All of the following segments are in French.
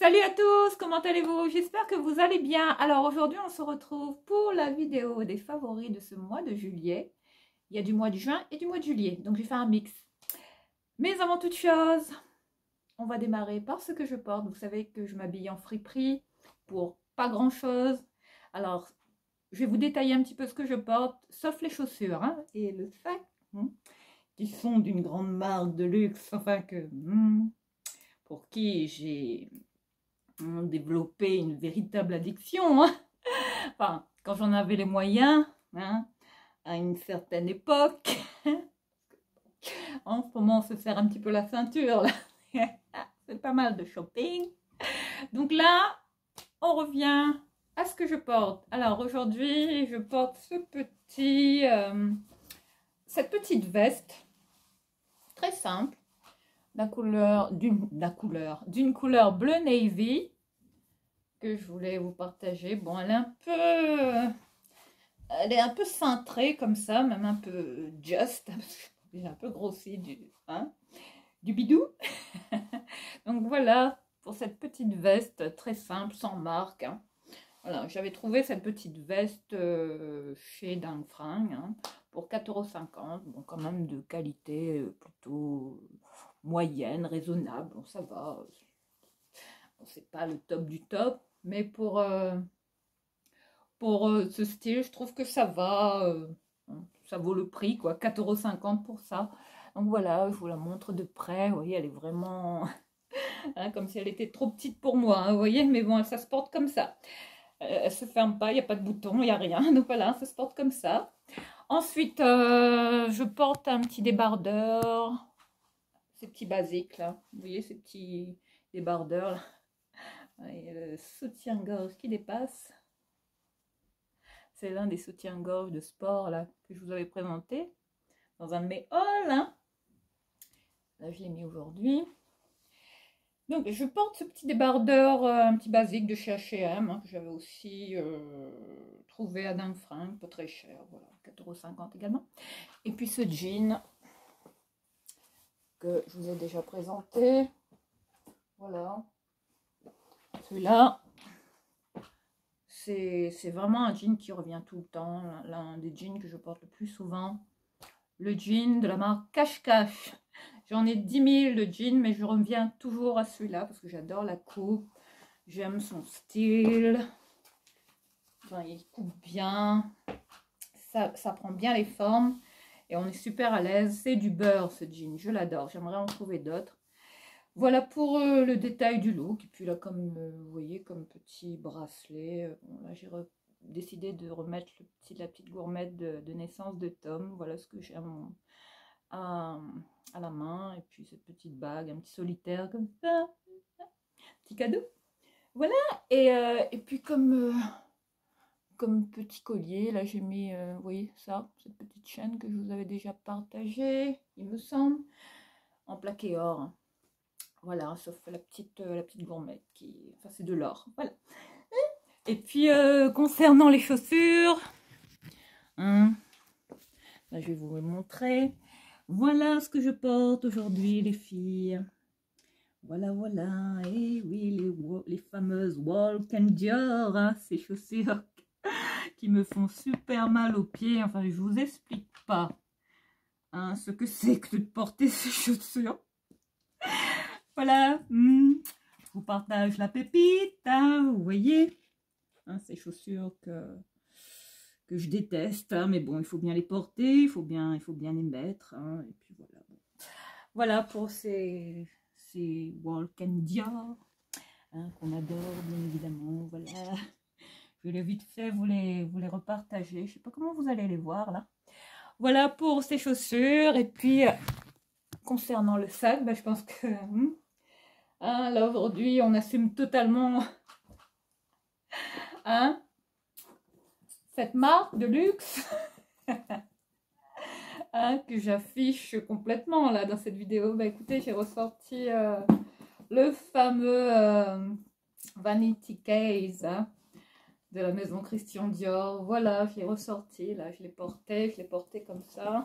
Salut à tous, comment allez-vous? J'espère que vous allez bien. Alors aujourd'hui, on se retrouve pour la vidéo des favoris de ce mois de juillet. Il y a du mois de juin et du mois de juillet, donc j'ai fait un mix. Mais avant toute chose, on va démarrer par ce que je porte. Vous savez que je m'habille en friperie pour pas grand-chose. Alors, je vais vous détailler un petit peu ce que je porte, sauf les chaussures hein, et le sac, qui sont d'une grande marque de luxe, enfin que... pour qui j'ai développé une véritable addiction. Hein. Enfin, quand j'en avais les moyens, hein, à une certaine époque. En ce moment, on se serre un petit peu la ceinture. C'est pas mal de shopping. Donc là, on revient à ce que je porte. Alors aujourd'hui, je porte cette petite veste très simple d'une couleur bleu navy que je voulais vous partager. Bon, elle est un peu cintrée comme ça, même un peu just. J'ai un peu grossi du bidou. Donc voilà pour cette petite veste très simple, sans marque. Hein. Voilà, j'avais trouvé cette petite veste chez Dang Fring pour 4,50 €. Bon, quand même de qualité plutôt moyenne, raisonnable. Bon, ça va. Bon, c'est pas le top du top, mais pour ce style, je trouve que ça va. Ça vaut le prix, quoi. 4,50 € pour ça. Donc voilà, je vous la montre de près. Vous voyez, elle est vraiment hein, comme si elle était trop petite pour moi. Hein, vous voyez, mais bon, ça se porte comme ça. Elle se ferme pas, il n'y a pas de bouton, il n'y a rien. Donc voilà, ça se porte comme ça. Ensuite, je porte un petit débardeur. Ces petits basiques là. Vous voyez, ces petits débardeurs là. Et le soutien-gorge qui dépasse. C'est l'un des soutiens-gorge de sport là que je vous avais présenté dans un de mes hauls. Hein. Là, je l'ai mis aujourd'hui. Donc, je porte ce petit débardeur, un petit basique de chez H&M, hein, que j'avais aussi trouvé à Dang Fring, pas très cher, voilà, 4,50 € également. Et puis ce jean que je vous ai déjà présenté, voilà. Celui-là, c'est vraiment un jean qui revient tout le temps, l'un des jeans que je porte le plus souvent. Le jean de la marque Cache Cache. J'en ai 10 000 de jeans, mais je reviens toujours à celui-là parce que j'adore la coupe. J'aime son style. Enfin, il coupe bien. Ça prend bien les formes. Et on est super à l'aise. C'est du beurre ce jean. Je l'adore. J'aimerais en trouver d'autres. Voilà pour le détail du look. Et puis là, comme vous voyez, comme petit bracelet. Bon, là, j'ai décidé de remettre la petite gourmette de naissance de Tom. Voilà ce que j'ai à la main. Et puis cette petite bague, un petit solitaire comme ça. Petit cadeau. Voilà. Et puis comme petit collier, là j'ai mis, vous voyez ça, cette petite chaîne que je vous avais déjà partagée, il me semble, en plaqué or. Hein. Voilà, sauf la petite gourmette enfin c'est de l'or. Voilà. Et puis concernant les chaussures, hein, là, je vais vous les montrer. Voilà ce que je porte aujourd'hui, les filles. Voilà, voilà. Et oui, les fameuses Walk and Dior, hein, ces chaussures qui me font super mal aux pieds. Enfin, je vous explique pas hein, ce que c'est que de porter ces chaussures. Voilà. Je vous partage la pépite, hein, vous voyez. Hein, ces chaussures que je déteste, hein, mais bon, il faut bien les porter, il faut bien les mettre. Hein, et puis voilà. Bon. Voilà pour ces Walk and Dior hein, qu'on adore, bien évidemment. Voilà. Je vais vite fait vous les repartager. Je sais pas comment vous allez les voir là. Voilà pour ces chaussures. Et puis, concernant le sac, je pense que hein, là aujourd'hui, on assume totalement hein, cette marque de luxe hein, que j'affiche complètement là dans cette vidéo. Écoutez, j'ai ressorti le fameux Vanity Case. Hein, de la maison Christian Dior. Voilà, je l'ai ressorti, là, je l'ai porté comme ça.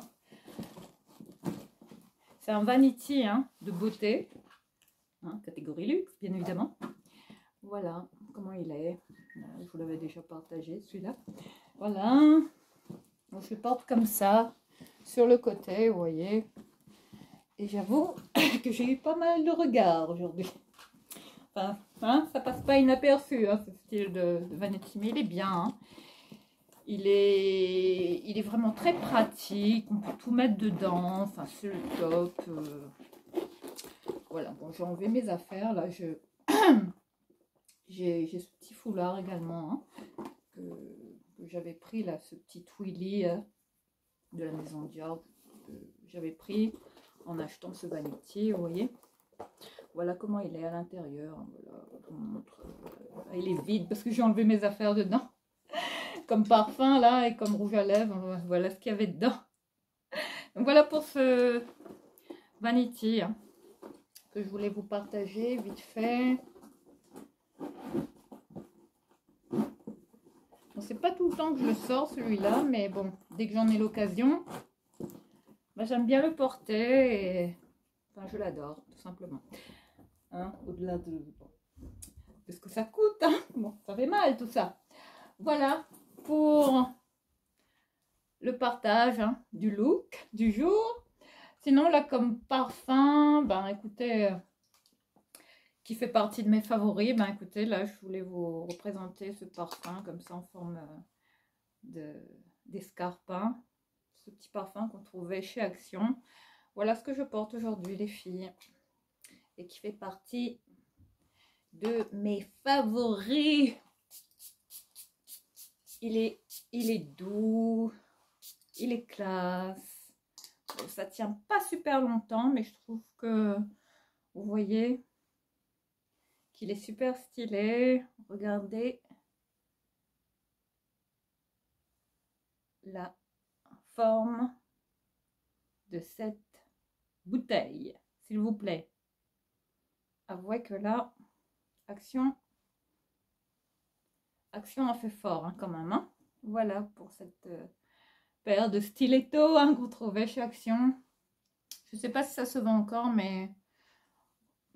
C'est un vanity hein, de beauté, hein, catégorie luxe, bien évidemment. Voilà comment il est. Je vous l'avais déjà partagé celui-là. Voilà. Donc, je le porte comme ça sur le côté, vous voyez. Et j'avoue que j'ai eu pas mal de regards aujourd'hui. Enfin, hein, ça passe pas inaperçu, hein, ce style de vanity, mais il est bien. Hein. Il est vraiment très pratique. On peut tout mettre dedans. Enfin, c'est le top. Voilà, bon, j'ai enlevé mes affaires. Là, j'ai ce petit foulard également hein, que j'avais pris, là, ce petit Twilly de la maison Dior que j'avais pris en achetant ce vanity, vous voyez. Voilà comment il est à l'intérieur. Voilà, je vous montre. Il est vide parce que j'ai enlevé mes affaires dedans. Comme parfum là et comme rouge à lèvres. Voilà ce qu'il y avait dedans. Donc voilà pour ce vanity hein, que je voulais vous partager vite fait. Bon, c'est pas tout le temps que je le sors celui-là, mais bon, dès que j'en ai l'occasion, bah, j'aime bien le porter et enfin, je l'adore tout simplement. Hein, au-delà de ce que ça coûte, hein. Bon, ça fait mal tout ça. Voilà pour le partage hein, du look du jour. Sinon là comme parfum, ben écoutez, qui fait partie de mes favoris, ben écoutez là je voulais vous représenter ce parfum comme ça en forme d'escarpin. Ce petit parfum qu'on trouvait chez Action. Voilà ce que je porte aujourd'hui les filles. Et qui fait partie de mes favoris. Il est doux. Il est classe. Bon, ça tient pas super longtemps. Mais je trouve que vous voyez qu'il est super stylé. Regardez la forme de cette bouteille. S'il vous plaît. Avouez que là, Action a fait fort hein, quand même. Hein. Voilà pour cette paire de stilettos hein, qu'on trouvait chez Action. Je ne sais pas si ça se vend encore, mais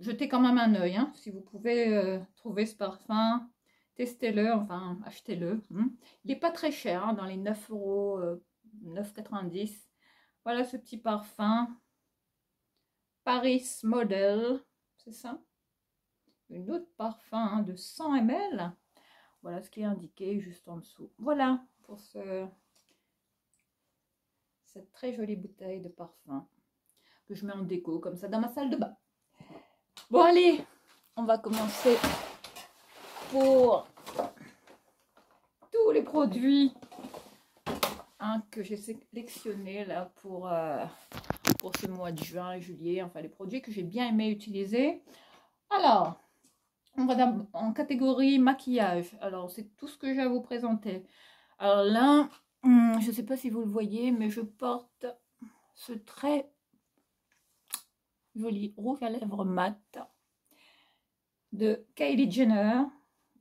jetez quand même un œil. Hein, si vous pouvez trouver ce parfum, testez-le, enfin achetez-le. Hein. Il n'est pas très cher, hein, dans les 9 euros, 9,90 €. Voilà ce petit parfum. Paris Model, c'est ça. Une autre parfum hein, de 100 ml. Voilà ce qui est indiqué juste en dessous. Voilà pour cette très jolie bouteille de parfum que je mets en déco comme ça dans ma salle de bain. Bon allez, on va commencer pour tous les produits hein, que j'ai sélectionnés là pour ce mois de juin et juillet. Enfin les produits que j'ai bien aimé utiliser. Alors, on va en catégorie maquillage. Alors, c'est tout ce que j'ai à vous présenter. Alors là, je ne sais pas si vous le voyez, mais je porte ce très joli rouge à lèvres mat de Kylie Jenner.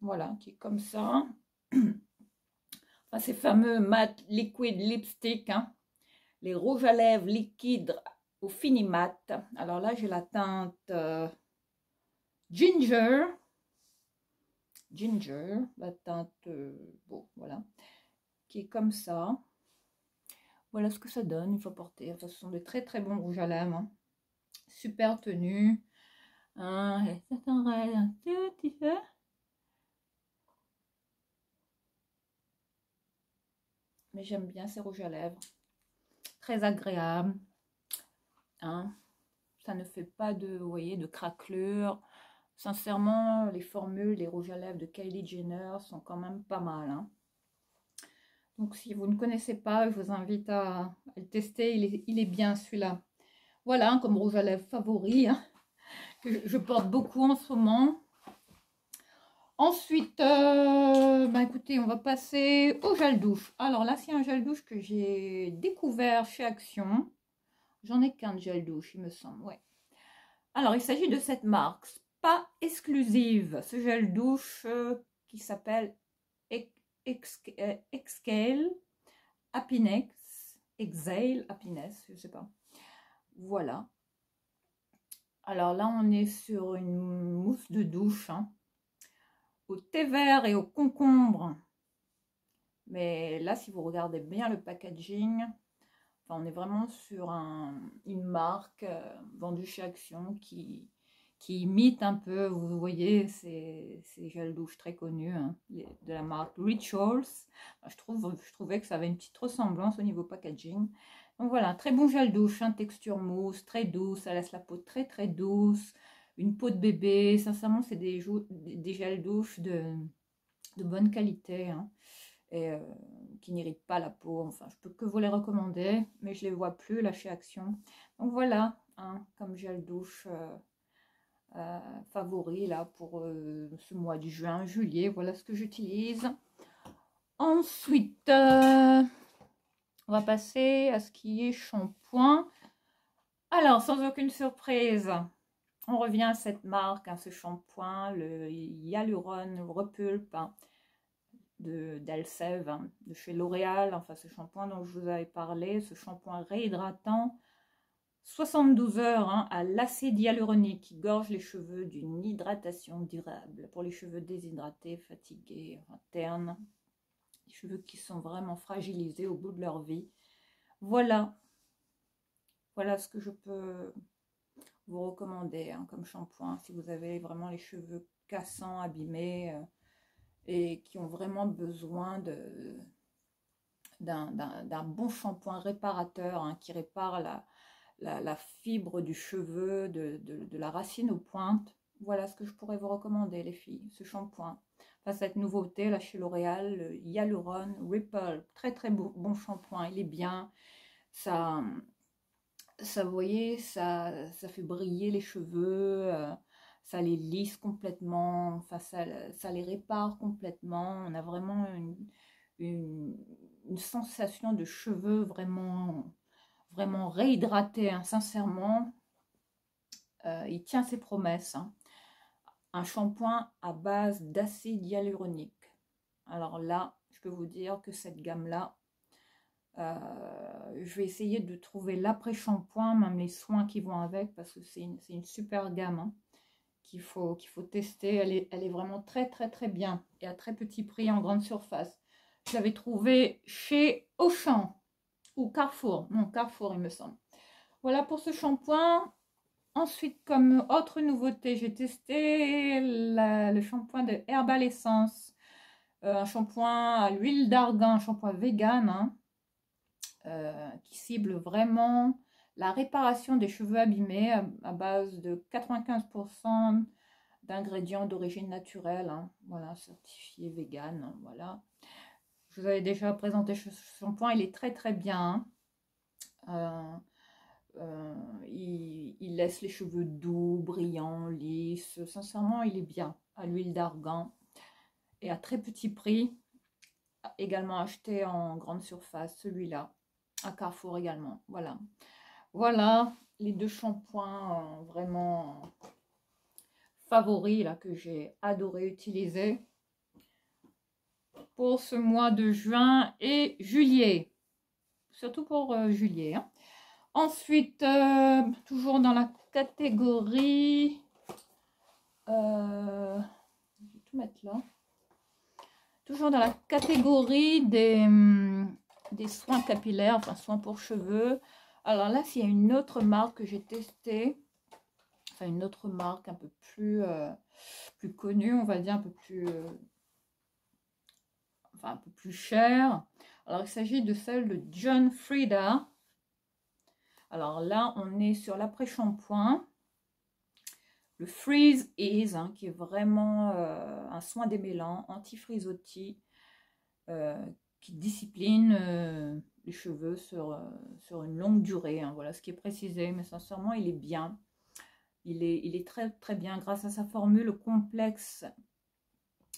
Voilà, qui est comme ça. Enfin, ces fameux mat liquid lipstick. Hein. Les rouges à lèvres liquides au fini mat. Alors là, j'ai la teinte Ginger. La teinte, bon, voilà, qui est comme ça. Voilà ce que ça donne, il faut porter. Enfin, ce sont de très très bons rouges à lèvres. Hein. Super tenue. Hein, ça s'enrègle un tout petit peu. Mais j'aime bien ces rouges à lèvres. Très agréable. Hein. Ça ne fait pas de, vous voyez, de craquelure. Sincèrement, les formules, les rouges à lèvres de Kylie Jenner sont quand même pas mal. Hein. Donc, si vous ne connaissez pas, je vous invite à le tester. Il est bien celui-là. Voilà, comme rouge à lèvres favori, hein, que je porte beaucoup en ce moment. Ensuite, bah écoutez, on va passer au gel douche. Alors là, c'est un gel douche que j'ai découvert chez Action. J'en ai qu'un de gel douche, il me semble, ouais. Alors, il s'agit de cette marque Spa Exclusive. Ce gel douche qui s'appelle Exhale Happiness. Exhale Happiness, je sais pas. Voilà. Alors là, on est sur une mousse de douche. Hein. au thé vert et au concombre. Mais là, si vous regardez bien le packaging, enfin, on est vraiment sur une marque vendue chez Action qui imite un peu, vous voyez, ces gels douche très connus, hein, de la marque Rituals. Je trouvais que ça avait une petite ressemblance au niveau packaging. Donc voilà, très bon gel douche, hein, texture mousse, très douce, ça laisse la peau très très douce, une peau de bébé. Sincèrement, c'est des gels douche de bonne qualité, hein, et qui n'irritent pas la peau. Enfin, je peux que vous les recommander, mais je les vois plus là chez Action. Donc voilà, hein, comme gel douche favori là pour ce mois de juin, juillet. Voilà ce que j'utilise. Ensuite, on va passer à ce qui est shampoing. Alors, sans aucune surprise, on revient à cette marque, hein, ce shampoing, le Hyaluron Repulpe, hein, d'Elseve, hein, de chez L'Oréal. Enfin, ce shampoing dont je vous avais parlé, ce shampoing réhydratant, 72 heures, hein, à l'acide hyaluronique qui gorge les cheveux d'une hydratation durable pour les cheveux déshydratés, fatigués, ternes, les cheveux qui sont vraiment fragilisés au bout de leur vie. Voilà, voilà ce que je peux vous recommander, hein, comme shampoing si vous avez vraiment les cheveux cassants, abîmés et qui ont vraiment besoin d'un bon shampoing réparateur, hein, qui répare la fibre du cheveu, de la racine aux pointes. Voilà ce que je pourrais vous recommander, les filles, ce shampoing. Enfin, cette nouveauté là chez L'Oréal, le Hyaluron Repulpe, très très bon shampoing, il est bien. Ça, vous voyez, ça fait briller les cheveux, ça les lisse complètement, enfin ça les répare complètement. On a vraiment une sensation de cheveux vraiment réhydraté, hein, sincèrement. Il tient ses promesses, hein. Un shampoing à base d'acide hyaluronique. Alors là, je peux vous dire que cette gamme-là, je vais essayer de trouver l'après-shampoing, même les soins qui vont avec, parce que c'est une super gamme, hein, qu'il faut tester. Elle est vraiment très très très bien et à très petit prix en grande surface. Je l'avais trouvé chez Auchan ou Carrefour. Non, Carrefour, il me semble. Voilà pour ce shampoing. Ensuite, comme autre nouveauté, j'ai testé le shampoing de Herbal Essence. Un shampoing à l'huile d'argan, un shampoing vegan, hein, qui cible vraiment la réparation des cheveux abîmés à base de 95% d'ingrédients d'origine naturelle, hein, voilà, certifié vegan, hein, voilà. Je vous avais déjà présenté ce shampoing, il est très très bien, hein. Il laisse les cheveux doux, brillants, lisses. Sincèrement, il est bien à l'huile d'argan et à très petit prix. Également acheté en grande surface, celui-là, à Carrefour également. Voilà. Voilà les deux shampoings vraiment favoris là, que j'ai adoré utiliser pour ce mois de juin et juillet. Surtout pour juillet, hein. Ensuite, toujours dans la catégorie, je vais tout mettre là. Toujours dans la catégorie des soins capillaires, enfin soins pour cheveux. Alors là, s'il y a une autre marque que j'ai testée, enfin une autre marque un peu plus connue, on va dire un peu plus, enfin un peu plus chère. Alors il s'agit de celle de John Frieda. Alors là, on est sur l'après-shampoing. Le Freeze Ease, hein, qui est vraiment un soin démêlant, anti-frisottis, qui discipline les cheveux sur une longue durée, hein. Voilà ce qui est précisé, mais sincèrement, il est bien. Il est très très bien grâce à sa formule complexe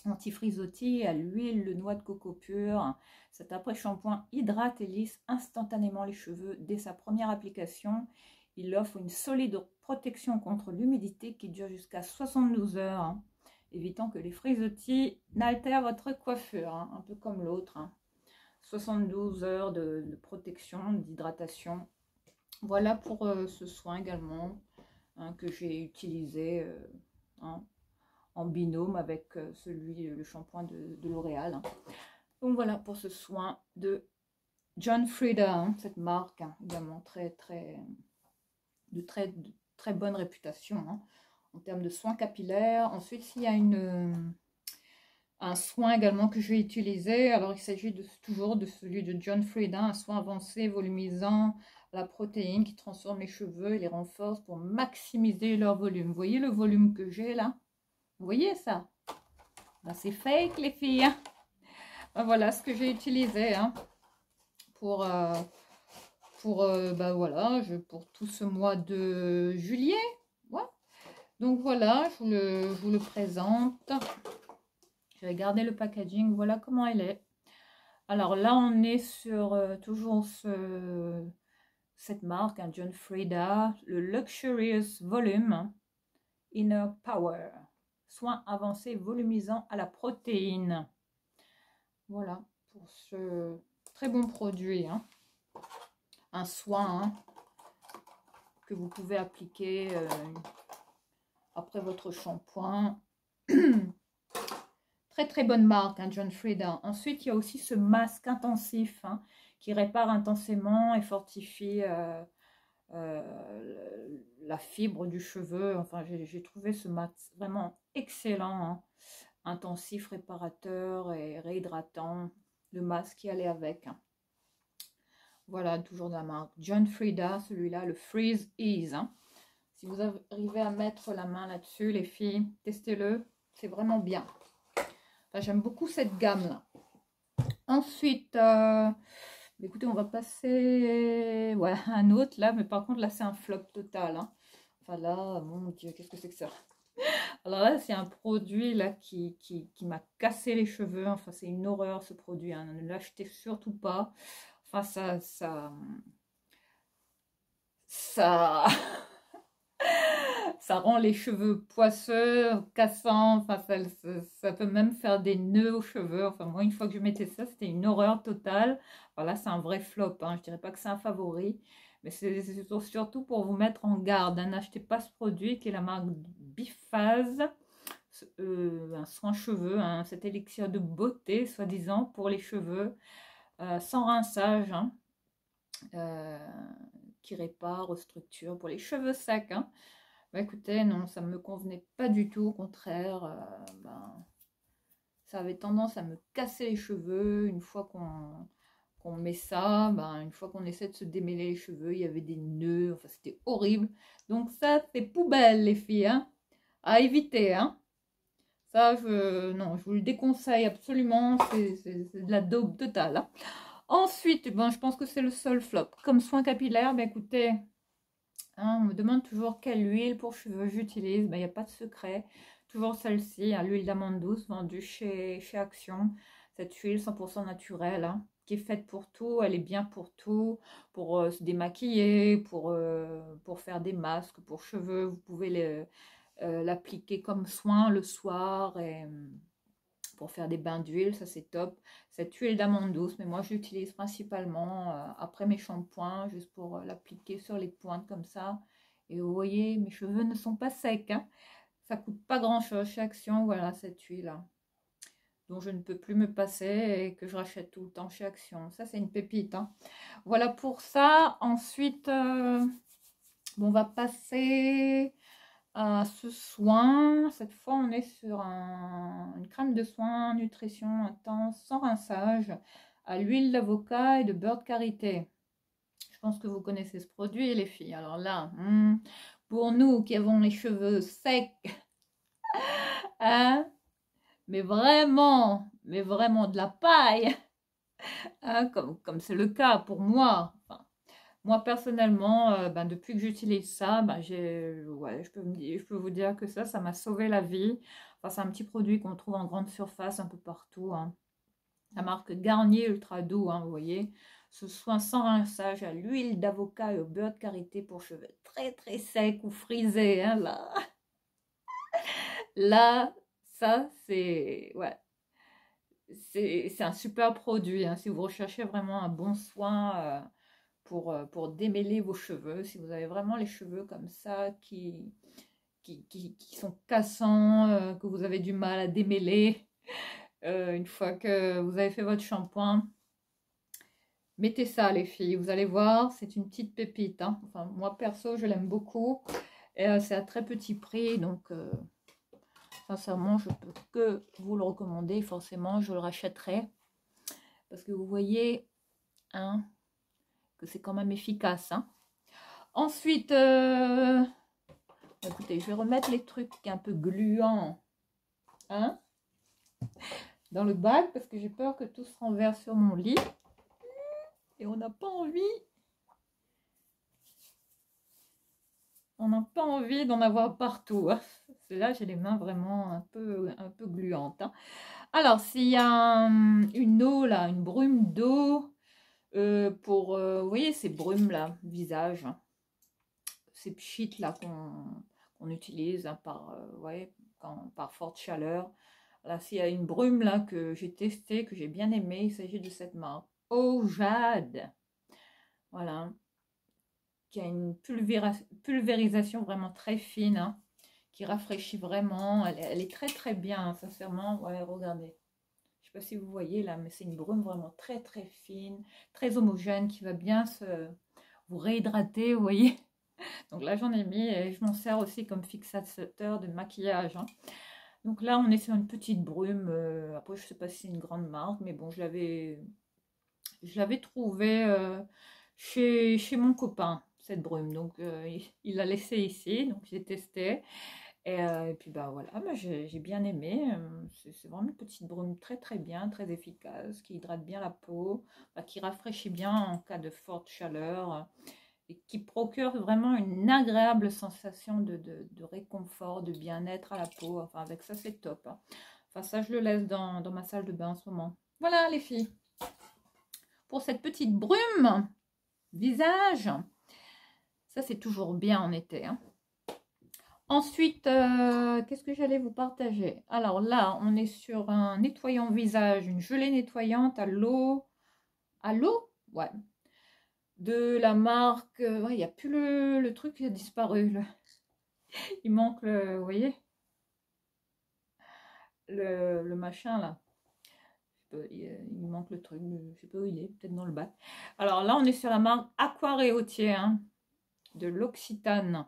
anti-frisottis à l'huile de noix de coco pure. Cet après-shampoing hydrate et lisse instantanément les cheveux dès sa première application. Il offre une solide protection contre l'humidité qui dure jusqu'à 72 heures, hein, évitant que les frisottis n'altèrent votre coiffure, hein, un peu comme l'autre, hein. 72 heures de protection, d'hydratation. Voilà pour ce soin également, hein, que j'ai utilisé, hein, en binôme avec le shampoing de L'Oréal. Hein. Donc voilà pour ce soin de John Frieda, hein, cette marque, hein, également de très bonne réputation hein, en termes de soins capillaires. Ensuite, il y a un soin également que je vais utiliser. Alors, il s'agit toujours de celui de John Frieda, un soin avancé, volumisant, la protéine qui transforme les cheveux et les renforce pour maximiser leur volume. Vous voyez le volume que j'ai là? Vous voyez ça? Ben, c'est fake les filles. Hein. Ben, voilà ce que j'ai utilisé hein, pour tout ce mois de juillet. Ouais. Donc voilà, je vous le présente. Je vais garder le packaging, voilà comment elle est. Alors là, on est sur toujours cette marque, hein, John Frieda, le Luxurious Volume Inner Power. Soin avancé volumisant à la protéine. Voilà, pour ce très bon produit. Hein. Un soin hein, que vous pouvez appliquer après votre shampoing. Très bonne marque, hein, John Frieda. Ensuite, il y a aussi ce masque intensif hein, qui répare intensément et fortifie la fibre du cheveu. Enfin, j'ai trouvé ce masque vraiment excellent. Hein. Intensif, réparateur et réhydratant. Le masque qui allait avec. Hein. Voilà, toujours de la marque John Frieda, celui-là, le Freeze Ease. Hein. Si vous arrivez à mettre la main là-dessus, les filles, testez-le. C'est vraiment bien. J'aime beaucoup cette gamme-là. Ensuite, écoutez, on va passer à un autre là, mais par contre, là, c'est un flop total. Hein. Enfin là, mon Dieu, qu'est-ce que c'est que ça? Alors là, c'est un produit là qui m'a cassé les cheveux. Enfin, c'est une horreur ce produit. Hein. Ne l'achetez surtout pas. Enfin, ça ça rend les cheveux poisseux, cassants, enfin ça peut même faire des nœuds aux cheveux. Enfin moi une fois que je mettais ça, c'était une horreur totale. Voilà, c'est un vrai flop, hein. Je dirais pas que c'est un favori, mais c'est surtout pour vous mettre en garde. Hein. N'achetez pas ce produit qui est la marque Biphase, un soin cheveux, hein, cet élixir de beauté soi-disant pour les cheveux, sans rinçage, hein, qui répare aux structures pour les cheveux secs. Hein. Bah, écoutez, non, ça ne me convenait pas du tout. Au contraire, ça avait tendance à me casser les cheveux. Une fois qu'on met ça, une fois qu'on essaie de se démêler les cheveux, il y avait des nœuds. Enfin, c'était horrible. Donc ça, c'est poubelle, les filles. Hein, à éviter. Hein. Ça, non, je vous le déconseille absolument. C'est de la daube totale. Hein. Ensuite, je pense que c'est le seul flop. Comme soin capillaire, écoutez... Hein, on me demande toujours quelle huile pour cheveux j'utilise. Il n'y a pas de secret. Toujours celle-ci, hein, l'huile d'amande douce vendue chez Action. Cette huile 100% naturelle, hein, qui est faite pour tout. Elle est bien pour tout. Pour se démaquiller, pour faire des masques pour cheveux. Vous pouvez l'appliquer comme soin le soir et pour faire des bains d'huile, ça c'est top. Cette huile d'amande douce, mais moi j'utilise principalement après mes shampoings, juste pour l'appliquer sur les pointes comme ça. Et vous voyez, mes cheveux ne sont pas secs. Hein. Ça coûte pas grand chose chez Action, voilà cette huile là, dont je ne peux plus me passer et que je rachète tout le temps chez Action. Ça c'est une pépite. Hein. Voilà pour ça. Ensuite, on va passer... ce soin, cette fois on est sur une crème de soin nutrition intense sans rinçage à l'huile d'avocat et de beurre de karité. Je pense que vous connaissez ce produit les filles. Alors là, pour nous qui avons les cheveux secs, hein, mais vraiment de la paille, hein, comme c'est le cas pour moi. Enfin, moi, personnellement, depuis que j'utilise ça, je peux vous dire que ça m'a sauvé la vie. Enfin, c'est un petit produit qu'on trouve en grande surface un peu partout. Hein. La marque Garnier Ultra Doux, hein, vous voyez. Ce soin sans rinçage à l'huile d'avocat et au beurre de karité pour cheveux très secs ou frisés. Hein, là. Là, ça, c'est... Ouais. C'est un super produit. Hein, si vous recherchez vraiment un bon soin... pour démêler vos cheveux, si vous avez vraiment les cheveux comme ça qui qui sont cassants, que vous avez du mal à démêler. Une fois que vous avez fait votre shampoing, mettez ça les filles, vous allez voir, c'est une petite pépite, hein. Enfin, moi perso, je l'aime beaucoup. Et c'est à très petit prix, donc sincèrement, je peux que vous le recommander. Forcément, je le rachèterai. Parce que vous voyez hein, que c'est quand même efficace. Hein. Ensuite, écoutez, je vais remettre les trucs un peu gluants hein, dans le bac parce que j'ai peur que tout se renverse sur mon lit. Et on n'a pas envie. On n'a pas envie d'en avoir partout. Hein. Là, j'ai les mains vraiment un peu gluantes. Hein. Alors, s'il y a une eau là, une brume d'eau pour, vous voyez ces brumes là, visage, hein, ces pchites là qu'on utilise hein, par forte chaleur. Là, s'il y a une brume là que j'ai testée, que j'ai bien aimée, il s'agit de cette marque. Oh Jade. Voilà. Qui a une pulvérisation vraiment très fine, hein, qui rafraîchit vraiment. Elle est très très bien, hein, sincèrement. Ouais, regardez. Je ne sais pas si vous voyez là, mais c'est une brume vraiment très très fine, très homogène, qui va bien vous réhydrater, vous voyez. Donc là, j'en ai mis et je m'en sers aussi comme fixateur de maquillage. Hein. Donc là, on est sur une petite brume. Après, je ne sais pas si c'est une grande marque, mais bon, je l'avais trouvée chez mon copain, cette brume. Donc, il l'a laissée ici. Donc, j'ai testé. Et puis, bah voilà, bah, j'ai bien aimé. C'est vraiment une petite brume très, très bien, très efficace, qui hydrate bien la peau, bah, qui rafraîchit bien en cas de forte chaleur et qui procure vraiment une agréable sensation de réconfort, de bien-être à la peau. Enfin, avec ça, c'est top. Hein. Enfin, ça, je le laisse dans ma salle de bain en ce moment. Voilà, les filles. Pour cette petite brume, visage, ça, c'est toujours bien en été. Hein. Ensuite, qu'est-ce que j'allais vous partager? Alors là, on est sur un nettoyant visage, une gelée nettoyante à l'eau. À l'eau? Ouais. De la marque, ouais, il n'y a plus le truc qui a disparu. Il manque le, vous voyez, le machin là. Il manque le truc, je sais pas où il est, peut-être dans le bac. Alors là, on est sur la marque Aquaréautier hein, de l'Occitane.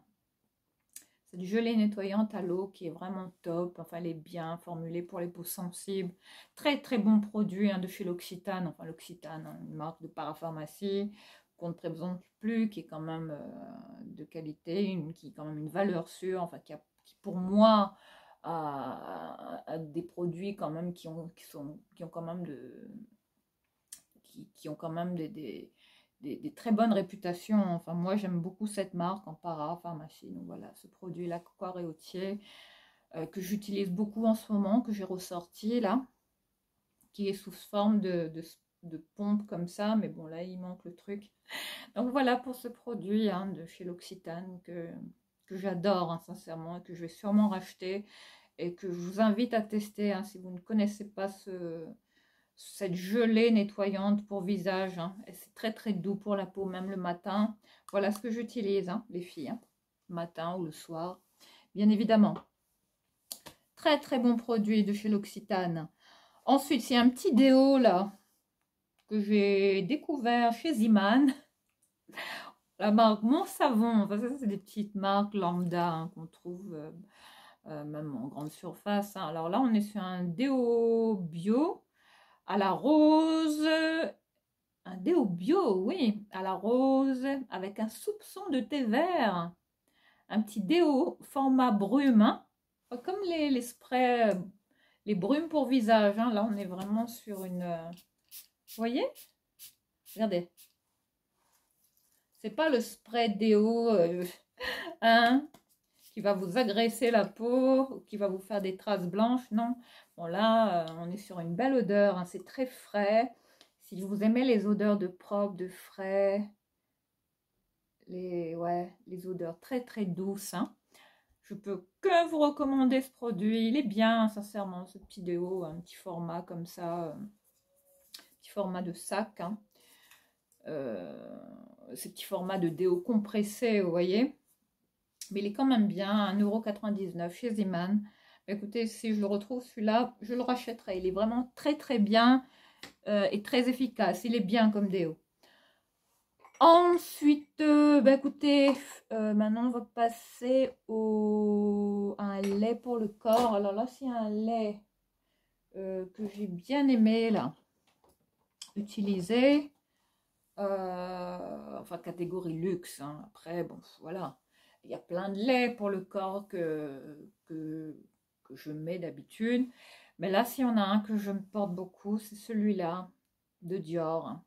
C'est du gelée nettoyante à l'eau qui est vraiment top. Enfin, elle est bien formulée pour les peaux sensibles. Très très bon produit hein, de chez l'Occitane. Enfin, l'Occitane, hein, une marque de parapharmacie qu'on ne présente plus, qui est quand même de qualité, qui est quand même une valeur sûre. Enfin, qui pour moi a des produits quand même qui ont quand même qui ont quand même des très bonnes réputations. Enfin, moi, j'aime beaucoup cette marque en parapharmacie. Donc voilà, ce produit l'Aquaréautier que j'utilise beaucoup en ce moment, que j'ai ressorti là, qui est sous forme de pompe comme ça. Mais bon, là, il manque le truc. Donc voilà pour ce produit hein, de chez l'Occitane que j'adore hein, sincèrement et que je vais sûrement racheter et que je vous invite à tester hein, si vous ne connaissez pas cette gelée nettoyante pour visage. Hein. C'est très très doux pour la peau, même le matin. Voilà ce que j'utilise, hein, les filles. Hein. Le matin ou le soir, bien évidemment. Très très bon produit de chez l'Occitane. Ensuite, c'est un petit déo là que j'ai découvert chez Ziman. La marque Mon Savon. Enfin, ça, c'est des petites marques lambda hein, qu'on trouve même en grande surface. Hein. Alors là, on est sur un déo bio à la rose. Un déo bio, oui, à la rose, avec un soupçon de thé vert. Un petit déo format brume, hein. Comme les sprays, les brumes pour visage. Hein. Là, on est vraiment sur une... vous voyez? Regardez. C'est pas le spray déo hein, qui va vous agresser la peau, qui va vous faire des traces blanches. Non. Bon, là, on est sur une belle odeur. Hein. C'est très frais. Si vous aimez les odeurs de propre, de frais, les odeurs très très douces. Hein. Je peux que vous recommander ce produit. Il est bien, sincèrement, ce petit déo, un petit format comme ça, petit format de sac. Hein. Ce petit format de déo compressé, vous voyez. Mais il est quand même bien, 1,99 € chez Zeman. Écoutez, si je le retrouve celui-là, je le rachèterai. Il est vraiment très très bien et très efficace. Il est bien comme déo. Ensuite, écoutez, maintenant on va passer à un lait pour le corps. Alors là, c'est un lait que j'ai bien aimé là, utiliser. Enfin, catégorie luxe. Hein. Après, bon, voilà. Il y a plein de laits pour le corps que je mets d'habitude. Mais là, s'il y en a un que je me porte beaucoup, c'est celui-là de Dior. Hein.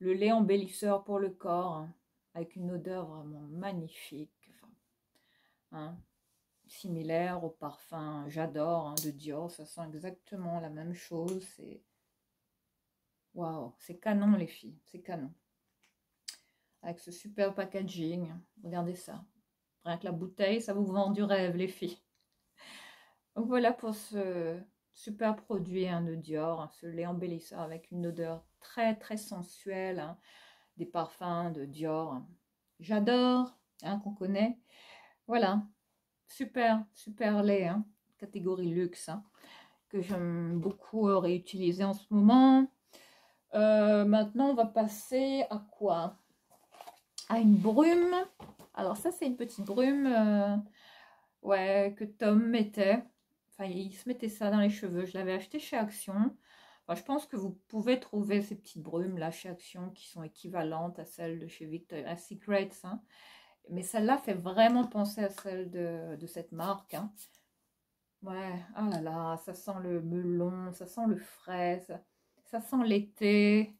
Le lait embellisseur pour le corps, hein, avec une odeur vraiment magnifique. Enfin, hein, similaire au parfum, j'adore, hein, de Dior. Ça sent exactement la même chose. C'est waouh, c'est canon les filles, c'est canon. Avec ce super packaging. Regardez ça. Rien que la bouteille, ça vous vend du rêve, les filles. Donc voilà pour ce super produit hein, de Dior, hein, ce lait embellisseur avec une odeur très très sensuelle, hein, des parfums de Dior. Hein. J'adore, hein, qu'on connaît. Voilà, super, super lait, hein, catégorie luxe, hein, que j'aime beaucoup réutiliser en ce moment. Maintenant, on va passer à quoi? À une brume. Alors ça, c'est une petite brume ouais, que Tom mettait. Enfin, il se mettait ça dans les cheveux. Je l'avais acheté chez Action. Enfin, je pense que vous pouvez trouver ces petites brumes là chez Action qui sont équivalentes à celles de chez Victoria's Secret. Hein. Mais celle-là fait vraiment penser à celle de cette marque. Hein. Ouais, ah là là, ça sent le melon, ça sent le fraise, ça sent l'été.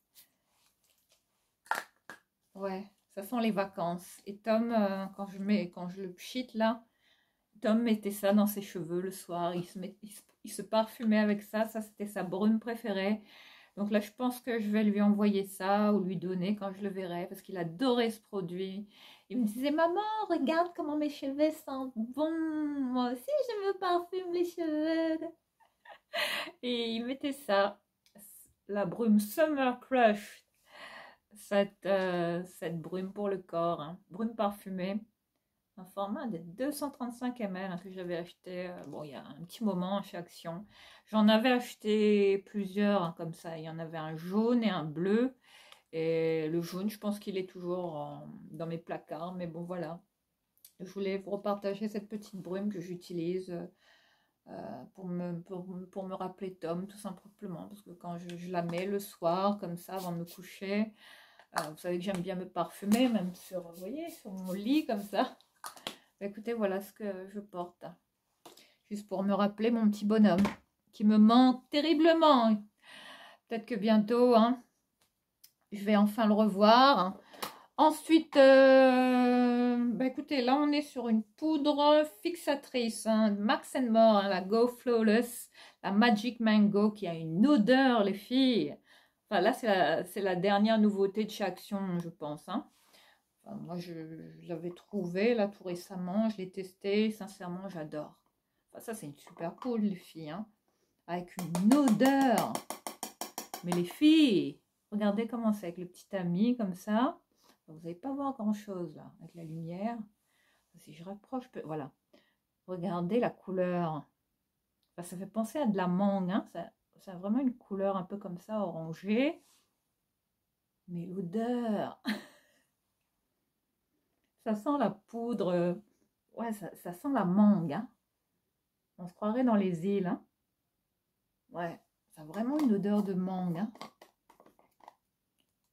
Ouais, ça sent les vacances. Et Tom, quand je le pchite là, Tom mettait ça dans ses cheveux le soir. Il se parfumait avec ça. Ça, c'était sa brume préférée. Donc là, je pense que je vais lui envoyer ça ou lui donner quand je le verrai parce qu'il adorait ce produit. Il me disait, maman, regarde comment mes cheveux sentent bon. Moi aussi, je me parfume les cheveux. Et il mettait ça, la brume Summer Crush, cette brume pour le corps, hein, brume parfumée, un format de 235 ml hein, que j'avais acheté bon, il y a un petit moment chez Action. J'en avais acheté plusieurs hein, comme ça, il y en avait un jaune et un bleu. Et le jaune, je pense qu'il est toujours dans mes placards, mais bon voilà. Je voulais vous repartager cette petite brume que j'utilise pour me rappeler Tom, tout simplement. Parce que quand je la mets le soir, comme ça, avant de me coucher, vous savez que j'aime bien me parfumer, même sur, vous voyez, sur mon lit, comme ça. Bah, écoutez, voilà ce que je porte. Juste pour me rappeler mon petit bonhomme, qui me manque terriblement. Peut-être que bientôt, hein, je vais enfin le revoir. Ensuite, écoutez, là on est sur une poudre fixatrice hein, de Max More, hein, la Go Flawless, la Magic Mango qui a une odeur, les filles. Enfin là, c'est la dernière nouveauté de chez Action, je pense. Hein. Enfin, moi, je l'avais trouvé là tout récemment, je l'ai testé, sincèrement, j'adore. Enfin, ça, c'est une super poudre, les filles, hein, avec une odeur. Mais les filles, regardez comment c'est avec le petit ami comme ça. Vous n'allez pas voir grand chose là, avec la lumière. Si je rapproche, voilà. Regardez la couleur. Enfin, ça fait penser à de la mangue. Hein. Ça a vraiment une couleur un peu comme ça, orangée. Mais l'odeur, ça sent la poudre. Ouais, ça sent la mangue. Hein. On se croirait dans les îles. Hein. Ouais, ça a vraiment une odeur de mangue. Hein.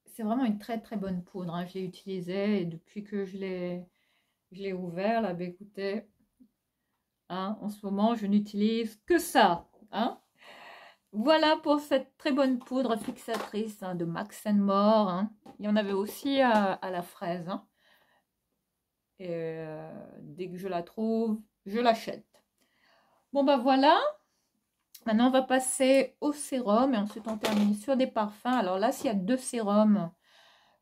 C'est vraiment une très très bonne poudre. Hein. Je l'ai utilisée et depuis que je l'ai ouvert, là, écoutez, hein, en ce moment, je n'utilise que ça. Hein. Voilà pour cette très bonne poudre fixatrice hein, de Max More. Hein. Il y en avait aussi à la fraise. Hein. Et dès que je la trouve, je l'achète. Bon, bah voilà. Maintenant, on va passer au sérum et ensuite on termine sur des parfums. Alors là, s'il y a deux sérums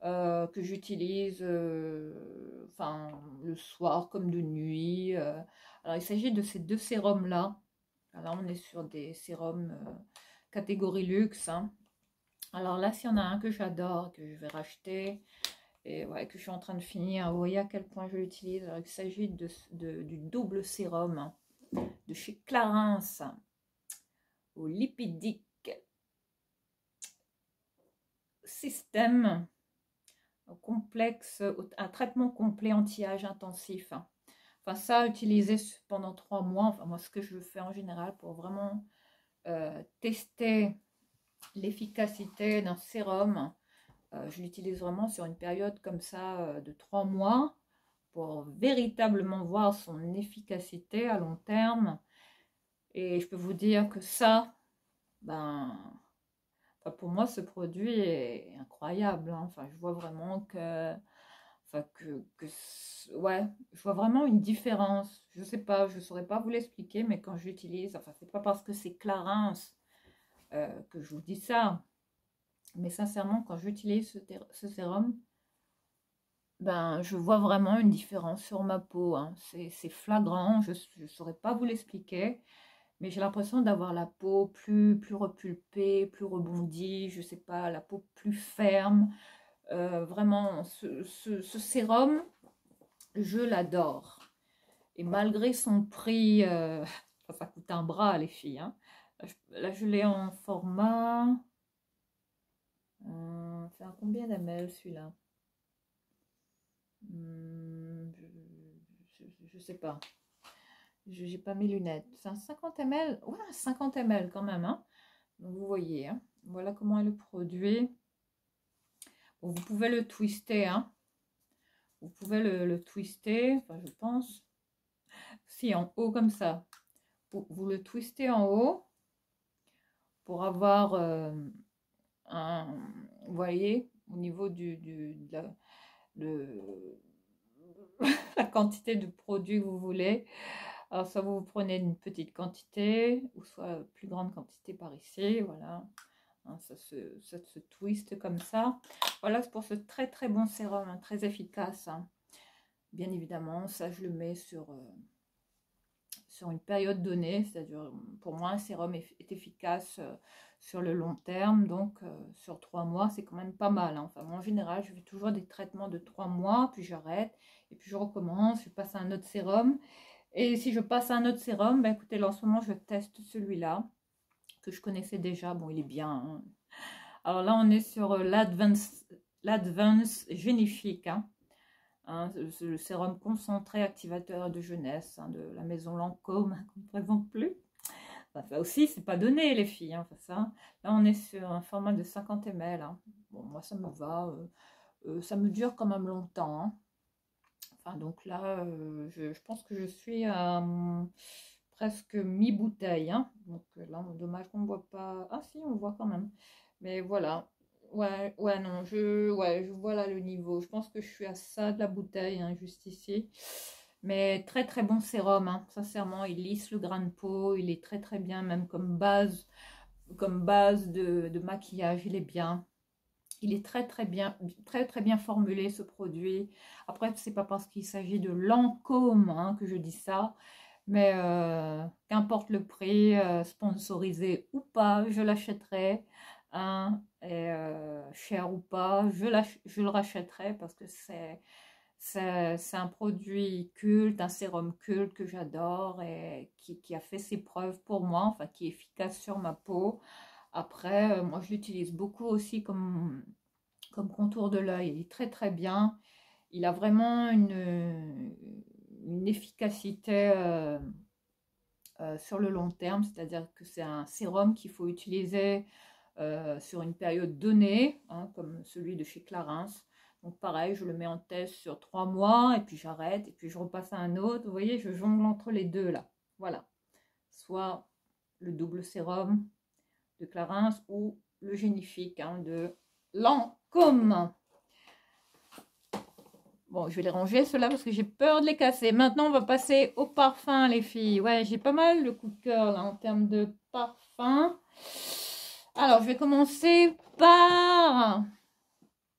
que j'utilise enfin, le soir comme de nuit. Alors, il s'agit de ces deux sérums-là. Là, on est sur des sérums catégorie luxe. Hein. Alors là, s'il y en a un que j'adore, que je vais racheter, et ouais, que je suis en train de finir. Vous voyez à quel point je l'utilise. Alors, il s'agit du double sérum hein, de chez Clarins au lipidique système complexe, un traitement complet anti-âge intensif. Enfin, ça, utiliser pendant 3 mois. Enfin, moi, ce que je fais en général pour vraiment tester l'efficacité d'un sérum, je l'utilise vraiment sur une période comme ça de 3 mois pour véritablement voir son efficacité à long terme. Et je peux vous dire que ça, ben, enfin, pour moi, ce produit est incroyable. Hein. Enfin, je vois vraiment que, enfin, ouais, je vois vraiment une différence. Je sais pas, je saurais pas vous l'expliquer, mais quand j'utilise, enfin, c'est pas parce que c'est Clarins que je vous dis ça, mais sincèrement, quand j'utilise ce sérum, ben, je vois vraiment une différence sur ma peau. Hein. C'est flagrant, je ne saurais pas vous l'expliquer. Mais j'ai l'impression d'avoir la peau plus repulpée, plus rebondie, je sais pas, la peau plus ferme. Vraiment, ce sérum, je l'adore. Et malgré son prix, ça coûte un bras les filles. Hein. Là, je l'ai en format... c'est un combien d'ml celui-là? Je sais pas. Je n'ai pas mes lunettes. C'est un 50 ml. Ouais, 50 ml quand même. Hein. Donc, vous voyez. Hein. Voilà comment est le produit. Bon, vous pouvez le twister. Hein. Vous pouvez le twister. Enfin, je pense. Si, en haut comme ça. Vous le twistez en haut. Pour avoir un... Vous voyez, au niveau de la quantité de produit que vous voulez. Alors, soit vous prenez une petite quantité, ou soit plus grande quantité par ici, voilà. Hein, ça se twist comme ça. Voilà, c'est pour ce très très bon sérum, hein, très efficace. Hein. Bien évidemment, ça je le mets sur une période donnée, c'est-à-dire pour moi un sérum est efficace sur le long terme, donc sur 3 mois c'est quand même pas mal. Hein. Enfin, moi, en général, je fais toujours des traitements de 3 mois, puis j'arrête, et puis je recommence, je passe à un autre sérum. Et si je passe à un autre sérum, ben écoutez, là en ce moment je teste celui-là, que je connaissais déjà, bon il est bien. Hein. Alors là on est sur l'Advance Génifique, hein. Hein, le sérum concentré activateur de jeunesse hein, de la maison Lancôme, qu'on ne présente plus. Enfin, ça aussi, c'est pas donné les filles. Hein, enfin, ça. Là, on est sur un format de 50 ml. Hein. Bon, moi, ça me va. Ça me dure quand même longtemps. Hein. Enfin, donc là, je pense que je suis à presque mi-bouteille. Hein. Donc là, dommage qu'on ne voit pas. Ah si, on voit quand même. Mais voilà. Ouais, ouais, non, je vois là le niveau. Je pense que je suis à ça de la bouteille, hein, juste ici. Mais très très bon sérum, hein. Sincèrement, il lisse le grain de peau. Il est très très bien, même comme base de maquillage. Il est bien. Il est très très bien formulé ce produit. Après, c'est pas parce qu'il s'agit de Lancôme hein, que je dis ça. Mais qu'importe le prix, sponsorisé ou pas, je l'achèterai. Hein, et cher ou pas, je le rachèterai parce que c'est un produit culte, un sérum culte que j'adore et qui a fait ses preuves pour moi, enfin qui est efficace sur ma peau. Après, moi je l'utilise beaucoup aussi comme contour de l'œil. Il est très très bien. Il a vraiment une efficacité sur le long terme, c'est-à-dire que c'est un sérum qu'il faut utiliser sur une période donnée, hein, comme celui de chez Clarins. Donc pareil, je le mets en test sur 3 mois et puis j'arrête et puis je repasse à un autre. Vous voyez, je jongle entre les deux là. Voilà. Soit le double sérum de Clarins ou le génifique hein, de Lancôme. Bon, je vais les ranger ceux-là parce que j'ai peur de les casser. Maintenant, on va passer au parfum, les filles. Ouais, j'ai pas mal de coup de cœur là en termes de parfum. Alors, je vais commencer par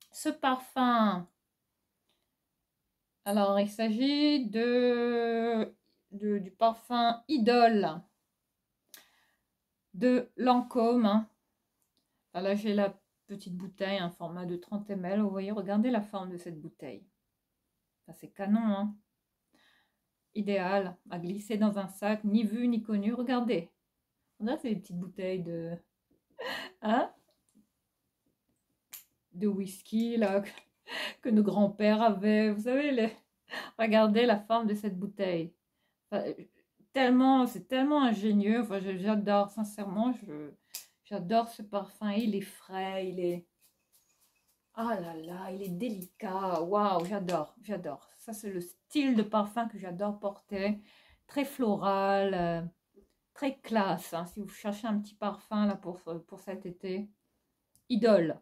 ce parfum. Alors, il s'agit du parfum Idole de Lancôme. Hein. Là, j'ai la petite bouteille, un format de 30 ml. Vous voyez, regardez la forme de cette bouteille. C'est canon, hein. Idéal à glisser dans un sac, ni vu ni connu. Regardez. On dirait que c'est des petites bouteilles hein, de whisky là, que nos grands-pères avaient. Vous savez, regardez la forme de cette bouteille. Enfin, c'est tellement ingénieux. Enfin, j'adore, sincèrement, j'adore ce parfum. Il est frais, il est... Ah là là, il est délicat. Waouh, j'adore, j'adore. Ça, c'est le style de parfum que j'adore porter. Très floral, très classe. Hein. Si vous cherchez un petit parfum là pour cet été, Idole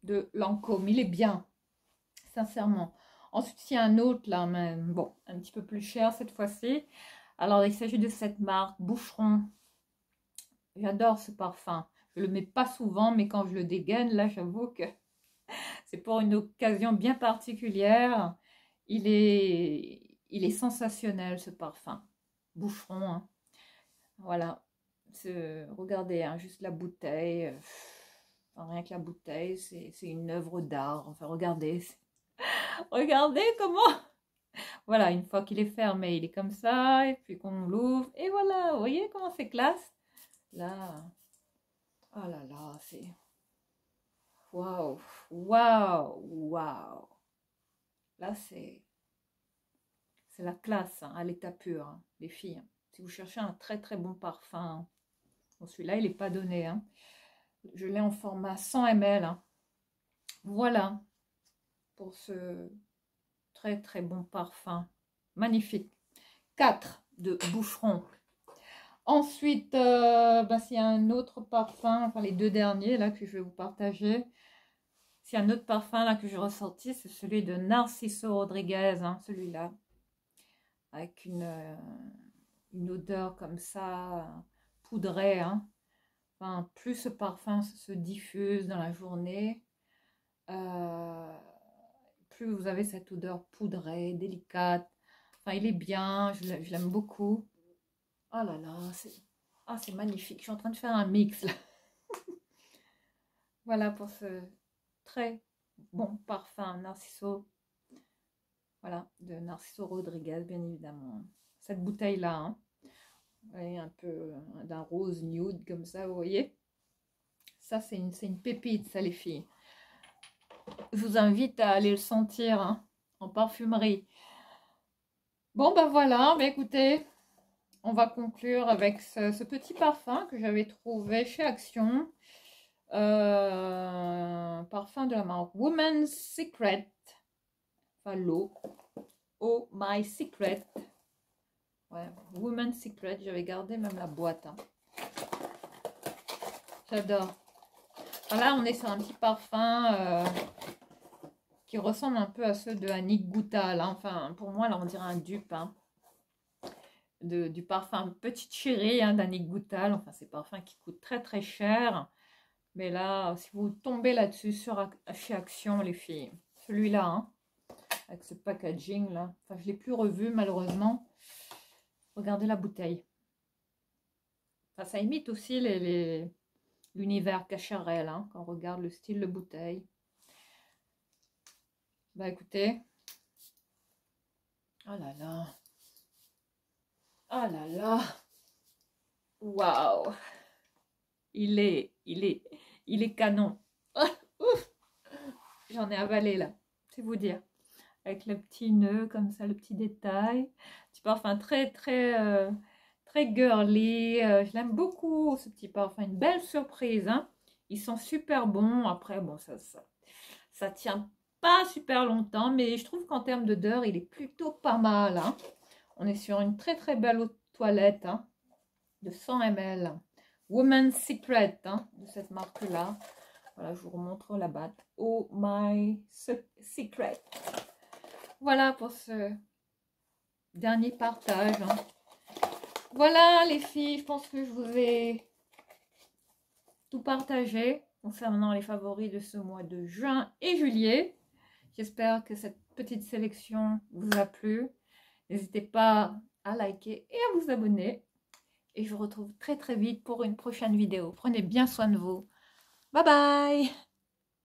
de Lancôme. Il est bien, sincèrement. Ensuite, il y a un autre là, mais bon, un petit peu plus cher cette fois-ci. Alors, il s'agit de cette marque Boucheron. J'adore ce parfum. Je le mets pas souvent, mais quand je le dégaine, là, j'avoue que c'est pour une occasion bien particulière. Il est sensationnel, ce parfum. Boucheron, hein. Voilà. Regardez, hein, juste la bouteille. Enfin, rien que la bouteille, c'est une œuvre d'art. Enfin, regardez. Regardez comment... Voilà, une fois qu'il est fermé, il est comme ça. Et puis qu'on l'ouvre. Et voilà, vous voyez comment c'est classe? Là, oh là là, c'est... Waouh, waouh, waouh. Là, c'est la classe, hein, à l'état pur, hein, les filles. Hein. Si vous cherchez un très très bon parfum, bon, celui-là, il n'est pas donné. Hein. Je l'ai en format 100 ml. Hein. Voilà, pour ce très très bon parfum. Magnifique. 4 de Boucheron. Ensuite, s'il y a un autre parfum, enfin les deux derniers là que je vais vous partager. S'il y a un autre parfum là que j'ai ressorti, c'est celui de Narciso Rodriguez, hein, celui-là. Avec une odeur comme ça, poudrée. Hein. Enfin, plus ce parfum se diffuse dans la journée, plus vous avez cette odeur poudrée, délicate. Enfin, il est bien, je l'aime beaucoup. Oh là là, c'est magnifique. Je suis en train de faire un mix là. Voilà pour ce très bon parfum Narciso. Voilà, de Narciso Rodriguez, bien évidemment. Cette bouteille-là, hein. Ouais, un peu d'un rose nude comme ça, vous voyez. Ça, c'est une pépite, ça, les filles. Je vous invite à aller le sentir, hein, en parfumerie. Bon, ben voilà, bah, écoutez, on va conclure avec ce petit parfum que j'avais trouvé chez Action. Parfum de la marque Woman's Secret. Enfin, l'eau. Oh My Secret. Ouais, Woman's Secret. J'avais gardé même la boîte. Hein. J'adore. Là, on est sur un petit parfum qui ressemble un peu à ceux de Annick Goutal. Hein. Enfin, pour moi, là, on dirait un dupe hein, du parfum Petite Chérie hein, d'Annick Goutal. Enfin, c'est parfum qui coûte très très cher. Mais là, si vous tombez là-dessus chez Action, les filles, celui-là, hein, avec ce packaging là. Enfin, je ne l'ai plus revu malheureusement. Regardez la bouteille. Enfin, ça imite aussi l'univers Cacharel, hein, quand on regarde le style de bouteille. Bah écoutez. Oh là là. Oh là là. Waouh. Il est canon. J'en ai avalé là. C'est vous dire. Avec le petit nœud comme ça, le petit détail. Petit parfum très très très girly. Je l'aime beaucoup ce petit parfum. Une belle surprise. Hein. Ils sont super bons. Après, bon, ça tient pas super longtemps. Mais je trouve qu'en termes d'odeur, il est plutôt pas mal. Hein. On est sur une très très belle eau de toilette. Hein, de 100 ml. Woman's Secret. Hein, de cette marque-là. Voilà, je vous remontre la batte. Oh My Secret. Voilà pour ce dernier partage. Hein. Voilà les filles, je pense que je vous ai tout partagé concernant les favoris de ce mois de juin et juillet. J'espère que cette petite sélection vous a plu. N'hésitez pas à liker et à vous abonner. Et je vous retrouve très très vite pour une prochaine vidéo. Prenez bien soin de vous. Bye bye!